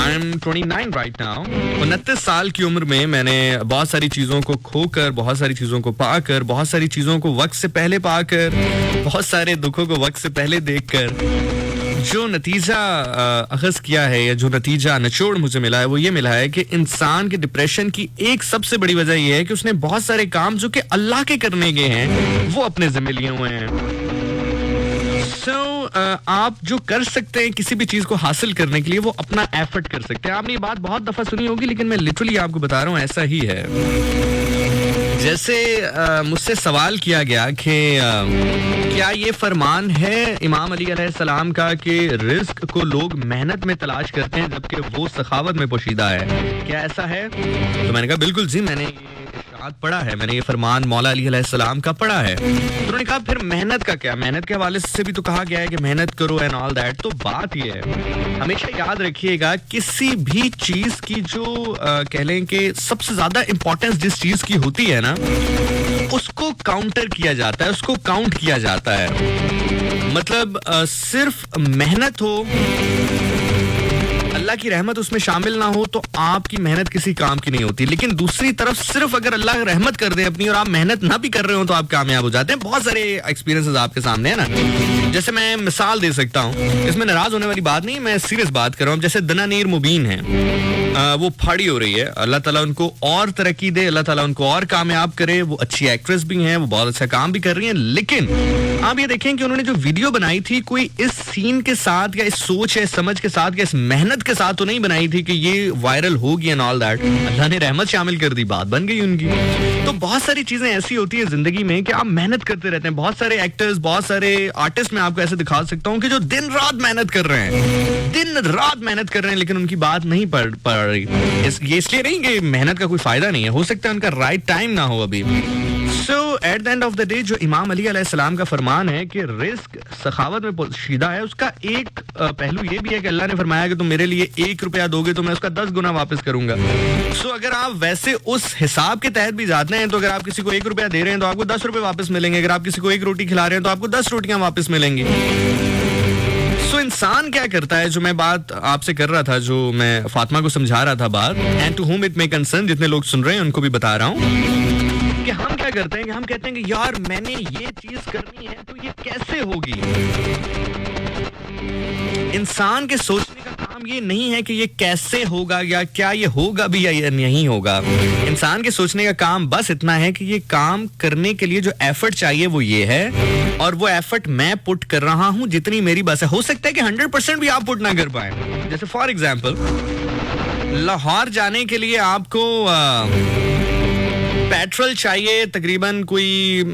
I am 29 right now. 29 साल की उम्र में मैंने बहुत सारी चीजों को खोकर, बहुत सारी चीजों को पाकर, बहुत सारी चीजों को वक्त से पहले पाकर, बहुत सारे दुखों को वक्त से पहले देखकर जो नतीजा अखज़ किया है, या जो नतीजा निचोड़ मुझे मिला है, वो ये मिला है कि इंसान के डिप्रेशन की एक सबसे बड़ी वजह ये है कि उसने बहुत सारे काम जो कि अल्लाह के करने के हैं वो अपने जिम्मे लिए हुए हैं। आप जो कर सकते हैं किसी भी चीज को हासिल करने के लिए, वो अपना एफर्ट कर सकते हैं। आपने ये बात बहुत दफा सुनी होगी, लेकिन मैं लिटरली आपको बता रहा हूँ, ऐसा ही है। जैसे मुझसे सवाल किया गया कि क्या ये फरमान है इमाम अली अलैहिस्सलाम का कि रिस्क को लोग मेहनत में तलाश करते हैं जबकि वो सखावत में पोशीदा है, क्या ऐसा है? तो मैंने कहा बिल्कुल जी, मैंने पढ़ा है, मैंने ये फरमान मौला अली अलैहिस्सलाम का पढ़ा है। तो उन्होंने कहा फिर मेहनत का क्या? मेहनत के हवाले से भी तो कहा गया है कि मेहनत करो एंड ऑल दैट। तो बात ये है, हमेशा याद रखिएगा, किसी भी चीज की जो कह लें कि सबसे ज्यादा इंपॉर्टेंस जिस चीज की होती है ना, उसको काउंटर किया जाता है, उसको काउंट किया जाता है। मतलब सिर्फ मेहनत हो, अल्लाह की रहमत उसमें शामिल ना हो, तो आपकी मेहनत किसी काम की नहीं होती। लेकिन दूसरी तरफ सिर्फ अगर अल्लाह रहमत कर दे अपनी और आप मेहनत ना भी कर रहे हो तो आप कामयाब हो जाते हैं। बहुत सारे एक्सपीरियंसेस आपके सामने है ना। जैसे मैं मिसाल दे सकता हूँ, इसमें नाराज होने वाली बात नहीं, मैं सीरियस बात कर रहा हूँ। जैसे दनानीर मुबीन है, वो फाड़ी हो रही है, अल्लाह ताला उनको और तरक्की दे, अल्लाह ताला उनको और कामयाब करे। वो अच्छी एक्ट्रेस भी हैं, वो बहुत अच्छा काम भी कर रही हैं। लेकिन आप ये देखें कि उन्होंने जो वीडियो बनाई थी, कोई इस सीन के साथ या इस सोच या समझ के साथ या इस मेहनत के साथ तो नहीं बनाई थी कि ये वायरल होगी एंड ऑल दैट। अल्लाह ने रहमत शामिल कर दी, बात बन गई उनकी। तो बहुत सारी चीजें ऐसी होती है जिंदगी में कि आप मेहनत करते रहते हैं। बहुत सारे एक्टर्स, बहुत सारे आर्टिस्ट मैं आपको ऐसे दिखा सकता हूँ कि जो दिन रात मेहनत कर रहे हैं, दिन रात मेहनत कर रहे हैं, लेकिन उनकी बात नहीं पड़ रही। ये इसलिए नहीं कि मेहनत का कोई फायदा नहीं है, हो सकता है उनका राइट टाइम ना हो अभी। So at the end of the day जो इमाम अली अलैहिस्सलाम का फरमान है कि रिस्क सखावत में पोशीदा है, उसका एक पहलू ये भी है कि अल्लाह ने फरमाया कि तुम मेरे लिए 1 रुपया दोगे तो मैं उसका 10 गुना वापस करूंगा। सो अगर आप वैसे उस हिसाब के तहत भी जाते हैं, तो अगर आप किसी को 1 रुपया दे रहे हैं तो आपको 10 रुपए वापस मिलेंगे। अगर आप किसी को 1 रोटी खिला रहे हैं तो आपको 10 रोटियां वापस मिलेंगी। सो इंसान क्या करता है, जो मैं बात आपसे कर रहा था, जो मैं फातिमा को समझा रहा था बात, and to whom it may concern, जितने लोग सुन रहे हैं उनको भी बता रहा हूँ कि हम क्या करते हैं कि हम कहते हैं कि यार मैंने ये चीज करनी है तो ये कैसे होगी। इंसान के सोचने का काम ये नहीं है कि ये कैसे होगा या क्या ये होगा भी या नहीं होगा। इंसान के सोचने का काम बस इतना है कि ये काम करने के लिए जो एफर्ट चाहिए वो ये है, और वो एफर्ट मैं पुट कर रहा हूं जितनी मेरी बस है। हो सकता है कि 100% भी आप पुट ना कर पाए। जैसे फॉर एग्जाम्पल, लाहौर जाने के लिए आपको पेट्रोल चाहिए तकरीबन, कोई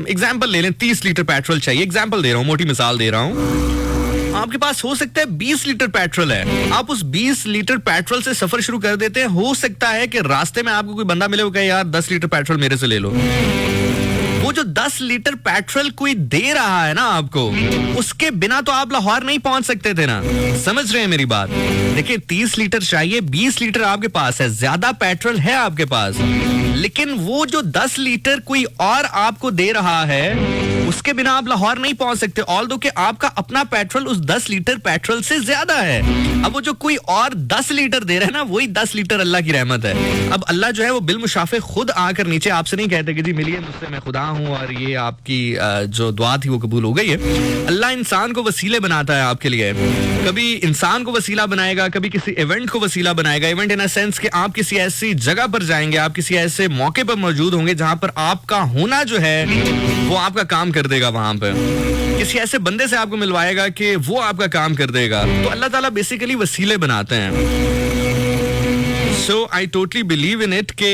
एग्जाम्पल ले लें, 30 लीटर पेट्रोल चाहिए। एग्जाम्पल दे रहा हूँ, मोटी मिसाल दे रहा हूँ। आपके पास हो सकता है 20 लीटर पेट्रोल है, आप उस 20 लीटर पेट्रोल से सफर शुरू कर देते हैं। हो सकता है कि रास्ते में आपको कोई बंदा मिले, वो कहे यार 10 लीटर पेट्रोल मेरे से ले लो। वो जो 10 लीटर पेट्रोल कोई दे रहा है ना आपको, उसके बिना तो आप लाहौर नहीं पहुंच सकते थे ना। समझ रहे हैं मेरी बात? देखिए 30 लीटर चाहिए, 20 लीटर आपके पास है, ज्यादा पेट्रोल है आपके पास, लेकिन वो जो 10 लीटर कोई और आपको दे रहा है, उसके बिना आप लाहौर नहीं पहुंच सकते। ऑल्दो कि आपका अपना पेट्रोल उस 10 लीटर पेट्रोल से ज्यादा है। अब वो जो कोई और 10 लीटर दे रहा है ना, वही 10 लीटर अल्लाह की रहमत है। अब अल्लाह जो है वो बिलमुशाफे खुद आकर नीचे आपसे नहीं कहते कि जी मिलिए मुझसे, मैं खुदा हूं और ये आपकी जो दुआ थी वो कबूल हो गई है। अल्लाह इंसान को वसीले बनाता है आपके लिए। कभी इंसान को वसीला बनाएगा, कभी किसी इवेंट को वसीला बनाएगा। इवेंट इन अ सेंस कि आप किसी ऐसी जगह पर जाएंगे, आप किसी ऐसे मौके पर मौजूद होंगे जहां पर आपका होना जो है वो आपका काम कर देगा। वहां पर किसी ऐसे बंदे से आपको मिलवाएगा कि वो आपका काम कर देगा। तो अल्लाह ताला बेसिकली वसीले बनाते हैं। So I totally believe in it कि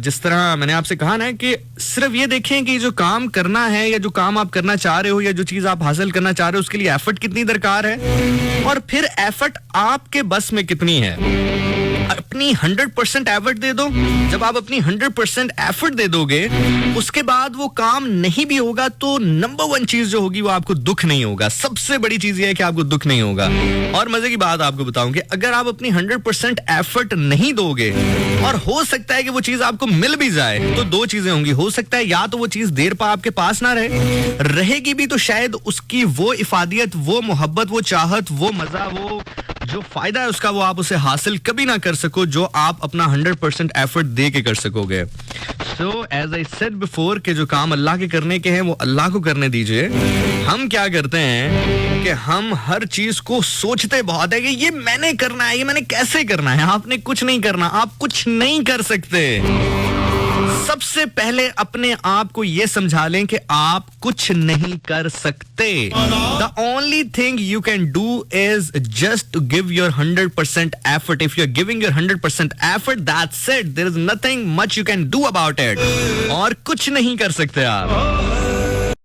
जिस तरह मैंने आपसे कहा ना कि सिर्फ ये देखें कि जो काम करना है या जो काम आप करना चाह रहे हो या जो चीज आप हासिल करना चाह रहे हो, उसके लिए एफर्ट कितनी दरकार है, और फिर एफर्ट आपके बस में कितनी है। अपनी 100% एफर्ट दे दो। जब आप अपनी 100% एफर्ट दे दोगे, उसके बाद वो काम नहीं भी होगा तो नंबर 1 चीज जो होगी वो आपको दुख नहीं होगा। सबसे बड़ी चीज ये है कि आपको दुख नहीं होगा। और मजे की बात आपको बताऊं कि अगर आप अपनी 100% एफर्ट नहीं दोगे और हो सकता है कि वो चीज आपको मिल भी जाए, तो 2 चीजें होंगी। हो सकता है या तो वो चीज देर पर आपके पास ना रहेगी भी तो शायद उसकी वो इफादियत, वो मोहब्बत, वो चाहत, वो मजा, वो जो फायदा है उसका वो आप उसे हासिल कभी ना कर सको जो आप अपना 100% एफर्ट दे के कर सकोगे. So as I said before कि जो काम अल्लाह के करने के हैं वो अल्लाह को करने दीजिए. हम क्या करते हैं कि हम हर चीज को सोचते बहुत है कि ये मैंने करना है, ये मैंने कैसे करना है. आपने कुछ नहीं करना, आप कुछ नहीं कर सकते. सबसे पहले अपने आप को यह समझा लें कि आप कुछ नहीं कर सकते. The only thing you can do is just to give your 100% effort. If you are giving your 100% effort, that's it. There is nothing much you can do about it. और कुछ नहीं कर सकते आप.